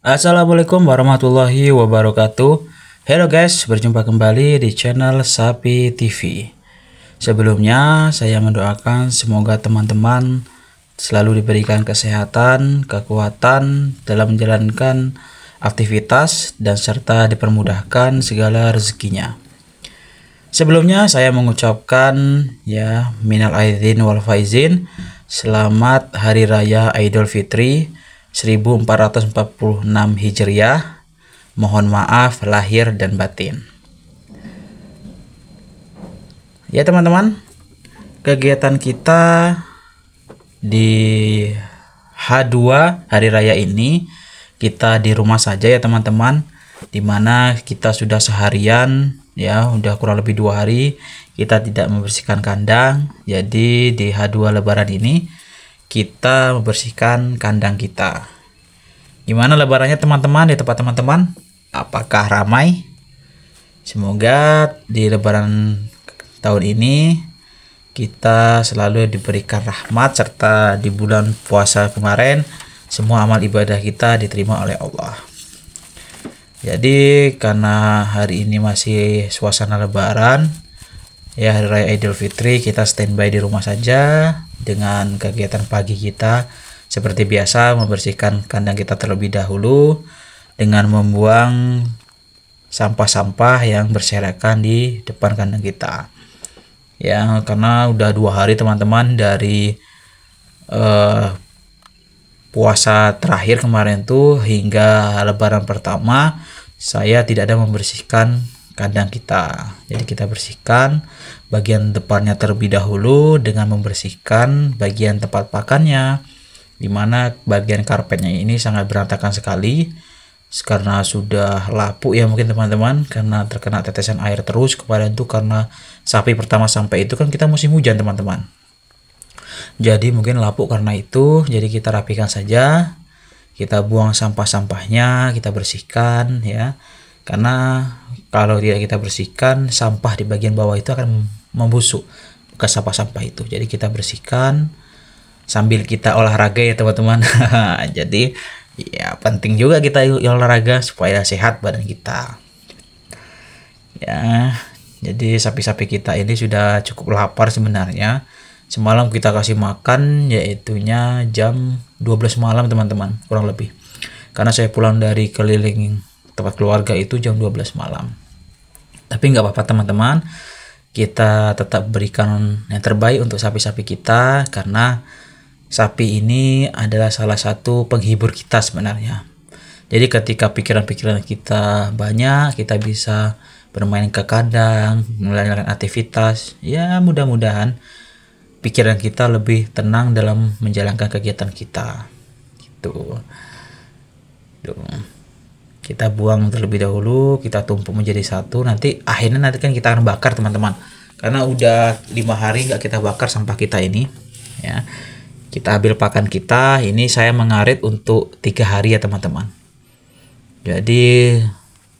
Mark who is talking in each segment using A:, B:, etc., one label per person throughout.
A: Assalamualaikum warahmatullahi wabarakatuh. Halo guys, berjumpa kembali di channel Sapi TV. Sebelumnya saya mendoakan semoga teman-teman selalu diberikan kesehatan, kekuatan dalam menjalankan aktivitas dan serta dipermudahkan segala rezekinya. Sebelumnya saya mengucapkan minal aidin wal faizin, selamat hari raya Idul Fitri 1446 Hijriah. Mohon maaf lahir dan batin. Ya teman-teman, kegiatan kita di H2 hari raya ini kita di rumah saja ya teman-teman, dimana kita sudah seharian udah kurang lebih 2 hari kita tidak membersihkan kandang. Jadi di H2 lebaran ini kita membersihkan kandang kita. Gimana lebarannya teman-teman di tempat teman-teman? Apakah ramai? Semoga di lebaran tahun ini kita selalu diberikan rahmat, serta di bulan puasa kemarin semua amal ibadah kita diterima oleh Allah. Jadi karena hari ini masih suasana lebaran hari raya Idul Fitri, kita standby di rumah saja dengan kegiatan pagi kita seperti biasa, membersihkan kandang kita terlebih dahulu dengan membuang sampah-sampah yang berserakan di depan kandang kita. Karena udah 2 hari teman-teman dari puasa terakhir kemarin tuh hingga lebaran pertama saya tidak ada membersihkan kandang kita. Jadi kita bersihkan bagian depannya terlebih dahulu dengan membersihkan bagian tempat pakannya, dimana bagian karpetnya ini sangat berantakan sekali karena sudah lapuk mungkin teman-teman, karena terkena tetesan air terus kemarin itu, karena sapi pertama sampai itu kan kita musim hujan teman-teman. Jadi mungkin lapuk karena itu. Jadi kita rapikan saja, kita buang sampah-sampahnya, kita bersihkan karena kalau tidak kita bersihkan, sampah di bagian bawah itu akan membusuk bekas sampah-sampah itu. Jadi kita bersihkan sambil kita olahraga ya teman-teman. Jadi penting juga kita olahraga supaya sehat badan kita. Jadi sapi-sapi kita ini sudah cukup lapar sebenarnya. Semalam kita kasih makan yaitunya jam 12 malam teman-teman, kurang lebih. Karena saya pulang dari keliling tempat keluarga itu jam 12 malam. Tapi nggak apa-apa teman-teman, kita tetap berikan yang terbaik untuk sapi-sapi kita, karena sapi ini adalah salah satu penghibur kita sebenarnya. Jadi ketika pikiran-pikiran kita banyak, kita bisa bermain ke kandang, melakukan aktivitas, mudah-mudahan pikiran kita lebih tenang dalam menjalankan kegiatan kita. Gitu. Kita buang terlebih dahulu, kita tumpuk menjadi satu, nanti akhirnya kan kita akan bakar teman-teman. Karena udah 5 hari nggak kita bakar sampah kita ini. Kita ambil pakan kita, ini saya mengarit untuk 3 hari ya teman-teman. Jadi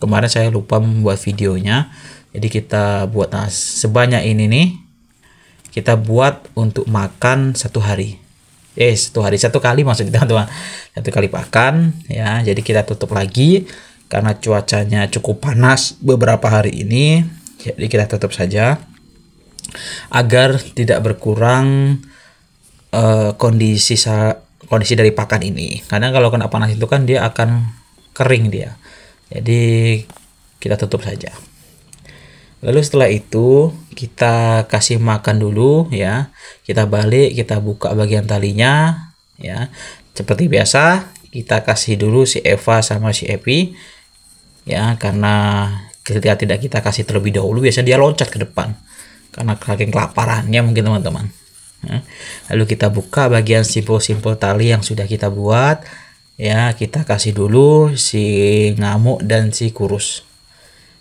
A: kemarin saya lupa membuat videonya. Jadi kita buat sebanyak ini nih, kita buat untuk makan 1 hari. 1 hari, 1 kali maksudnya teman-teman. 1 kali pakan jadi kita tutup lagi karena cuacanya cukup panas beberapa hari ini. Jadi kita tutup saja agar tidak berkurang kondisi dari pakan ini. Karena kalau kena panas itu kan dia akan kering dia. Jadi kita tutup saja. Lalu setelah itu kita kasih makan dulu kita balik, kita buka bagian talinya seperti biasa. Kita kasih dulu si Eva sama si Epi karena ketika tidak kita kasih terlebih dahulu biasanya dia loncat ke depan karena saking kelaparannya mungkin teman-teman. Lalu kita buka bagian simpul-simpul tali yang sudah kita buat kita kasih dulu si ngamuk dan si kurus.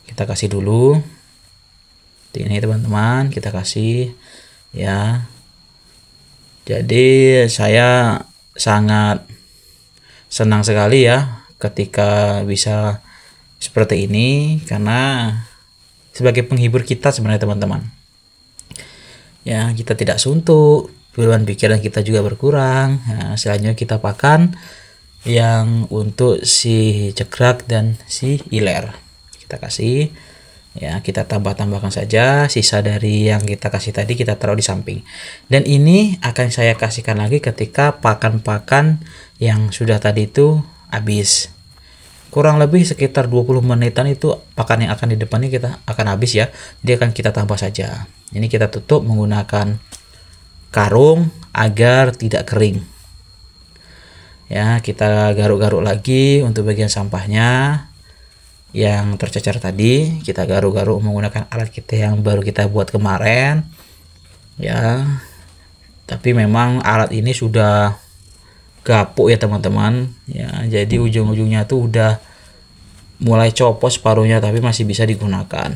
A: Kita kasih dulu ini teman-teman, kita kasih Jadi saya sangat senang sekali ketika bisa seperti ini, karena sebagai penghibur kita sebenarnya teman-teman. Kita tidak suntuk, beban pikiran kita juga berkurang. Nah, selanjutnya kita pakan yang untuk si cekrak dan si iler. Kita kasih ya, kita tambahkan saja sisa dari yang kita kasih tadi, kita taruh di samping. Dan ini akan saya kasihkan lagi ketika pakan-pakan yang sudah tadi itu habis. Kurang lebih sekitar 20 menitan itu pakan yang akan di depannya kita akan habis ya. Jadi akan kita tambah saja. Ini kita tutup menggunakan karung agar tidak kering. Ya, kita garuk-garuk lagi untuk bagian sampahnya yang tercecer tadi. Kita garuk-garuk menggunakan alat kita yang baru kita buat kemarin. Ya. Tapi memang alat ini sudah gapuk ya teman-teman. Ya, jadi ujung-ujungnya tuh udah mulai copot separuhnya, tapi masih bisa digunakan.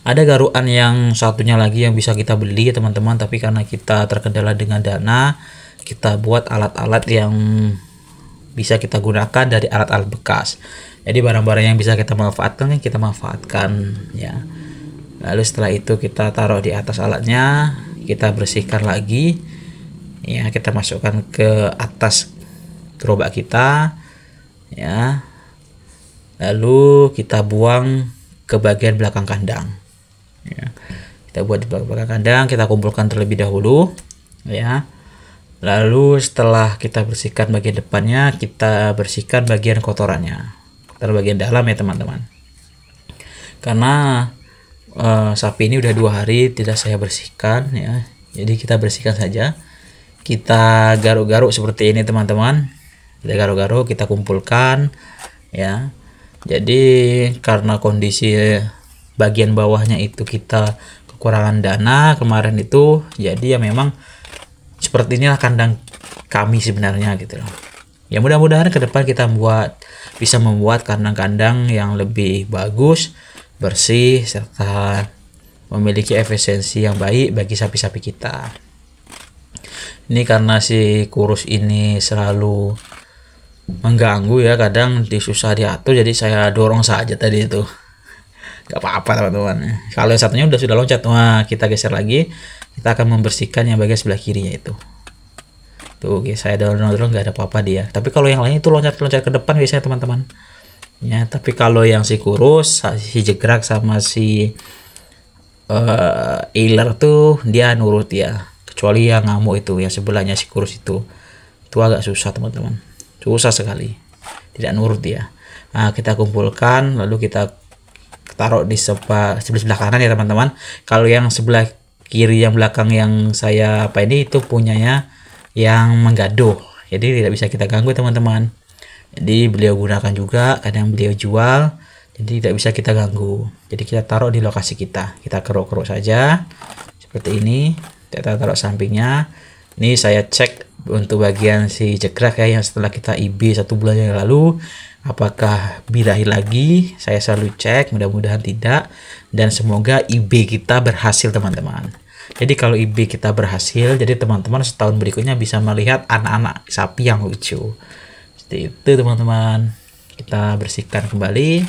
A: Ada garukan yang satunya lagi yang bisa kita beli ya teman-teman, tapi karena kita terkendala dengan dana, kita buat alat-alat yang bisa kita gunakan dari alat-alat bekas. Jadi barang-barang yang bisa kita manfaatkan kita manfaatkan ya. Lalu setelah itu kita taruh di atas alatnya, kita bersihkan lagi ya, kita masukkan ke atas gerobak kita ya. Lalu kita buang ke bagian belakang kandang ya. Kita buat di belakang kandang, kita kumpulkan terlebih dahulu ya. Lalu setelah kita bersihkan bagian depannya, kita bersihkan bagian kotorannya, kotoran bagian dalam ya teman-teman. Karena sapi ini udah 2 hari tidak saya bersihkan ya, jadi kita bersihkan saja. Kita garuk-garuk seperti ini teman-teman. Kita garuk-garuk, kita kumpulkan ya. Jadi karena kondisi bagian bawahnya itu kita kekurangan dana kemarin itu, jadi ya memang seperti inilah kandang kami sebenarnya gitu loh. Ya mudah-mudahan ke depan kita bisa membuat kandang-kandang yang lebih bagus, bersih, serta memiliki efisiensi yang baik bagi sapi-sapi kita. Ini karena si kurus ini selalu mengganggu ya, kadang susah diatur, jadi saya dorong saja tadi itu. Gak apa-apa teman-teman. Kalau yang satunya sudah loncat, wah kita geser lagi, kita akan membersihkan yang bagian sebelah kirinya itu. Tuh saya dorong nggak ada apa-apa dia. Tapi kalau yang lain itu loncat-loncat ke depan biasanya teman-teman ya. Tapi kalau yang si kurus, si jegrak sama si iler tuh dia nurut ya, kecuali yang ngamuk itu yang sebelahnya si kurus itu agak susah teman-teman, susah sekali, tidak nurut dia. Nah, kita kumpulkan lalu kita taruh di sebelah kanan ya teman-teman. Kalau yang sebelah kiri yang belakang yang saya ini itu punyanya yang menggaduh, jadi tidak bisa kita ganggu teman-teman. Jadi beliau gunakan juga, kadang beliau jual, jadi tidak bisa kita ganggu. Jadi kita taruh di lokasi kita keruk-keruk saja seperti ini. Kita taruh sampingnya. Ini saya cek untuk bagian si jegrak ya, yang setelah kita IB 1 bulan yang lalu, apakah birahi lagi. Saya selalu cek, mudah-mudahan tidak, dan semoga IB kita berhasil teman-teman. Jadi kalau IB kita berhasil, jadi teman-teman setahun berikutnya bisa melihat anak-anak sapi yang lucu seperti itu teman-teman. Kita bersihkan kembali,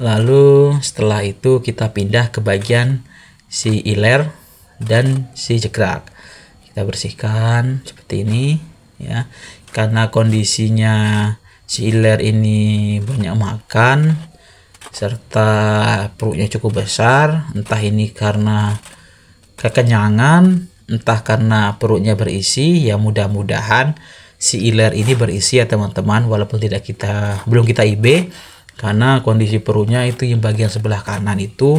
A: lalu setelah itu kita pindah ke bagian si iler dan si jegrak. Kita bersihkan seperti ini ya, karena kondisinya si iler ini banyak makan serta perutnya cukup besar, entah ini karena kekenyangan, entah karena perutnya berisi, ya mudah-mudahan si iler ini berisi ya teman-teman, walaupun belum kita IB, karena kondisi perutnya itu yang bagian sebelah kanan itu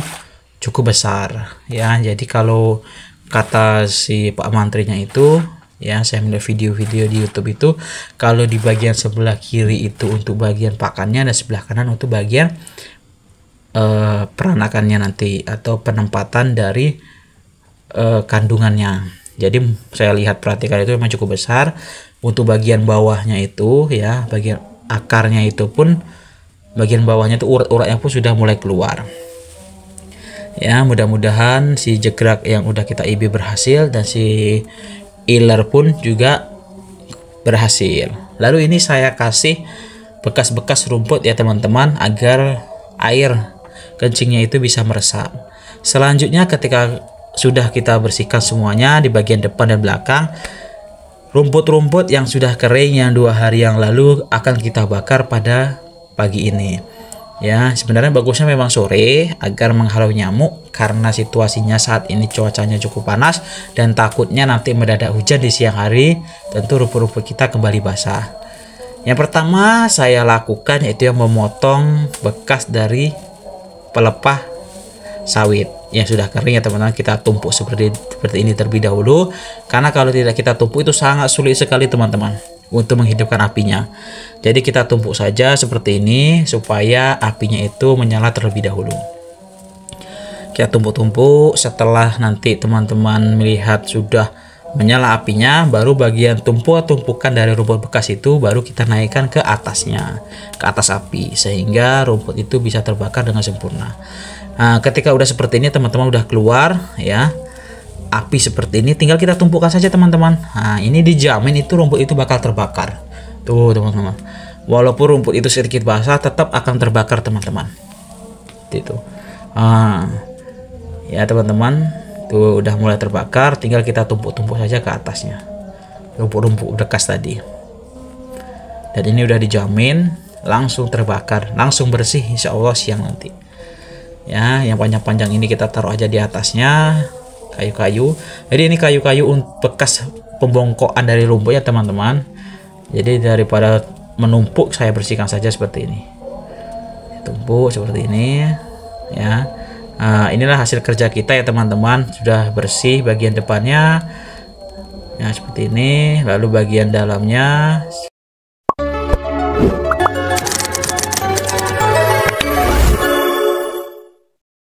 A: cukup besar ya. Jadi kalau kata si Pak Mantrinya itu ya, saya melihat video-video di YouTube itu, kalau di bagian sebelah kiri itu untuk bagian pakannya dan sebelah kanan untuk bagian peranakannya nanti atau penempatan dari kandungannya. Jadi saya lihat perhatikan itu memang cukup besar. Untuk bagian bawahnya itu ya, bagian akarnya itu pun, bagian bawahnya itu urat-uratnya pun sudah mulai keluar. Ya mudah-mudahan si jegrak yang udah kita IB berhasil dan si iler pun juga berhasil. Lalu ini saya kasih bekas-bekas rumput ya teman-teman, agar air kencingnya itu bisa meresap. Selanjutnya ketika sudah kita bersihkan semuanya di bagian depan dan belakang. Rumput-rumput yang sudah kering yang 2 hari yang lalu akan kita bakar pada pagi ini. Ya, sebenarnya bagusnya memang sore agar menghalau nyamuk karena situasinya saat ini cuacanya cukup panas dan takutnya nanti mendadak hujan di siang hari, tentu rumput-rumput kita kembali basah. Yang pertama saya lakukan yaitu yang memotong bekas dari pelepah sawit yang sudah kering ya teman-teman. Kita tumpuk seperti ini terlebih dahulu, karena kalau tidak kita tumpuk itu sangat sulit sekali teman-teman untuk menghidupkan apinya. Jadi kita tumpuk saja seperti ini supaya apinya itu menyala terlebih dahulu. Kita tumpuk-tumpuk, setelah nanti teman-teman melihat sudah menyala apinya, baru bagian tumpukan dari rumput bekas itu baru kita naikkan ke atasnya, ke atas api, sehingga rumput itu bisa terbakar dengan sempurna. Nah, ketika udah seperti ini teman-teman, udah keluar ya api seperti ini, tinggal kita tumpukan saja teman-teman. Nah, ini dijamin itu rumput itu bakal terbakar. Tuh teman-teman, walaupun rumput itu sedikit basah tetap akan terbakar teman-teman. Itu ya teman-teman, tuh udah mulai terbakar, tinggal kita tumpuk-tumpuk saja ke atasnya rumput-rumput bekas tadi. Dan ini udah dijamin langsung terbakar, langsung bersih insya Allah siang nanti. Ya, yang panjang-panjang ini kita taruh aja di atasnya, kayu-kayu. Jadi ini kayu-kayu bekas pembongkokan dari rumput ya teman-teman. Jadi daripada menumpuk, saya bersihkan saja seperti ini. Tumpuk seperti ini ya. Inilah hasil kerja kita ya teman-teman. Sudah bersih bagian depannya ya seperti ini, lalu bagian dalamnya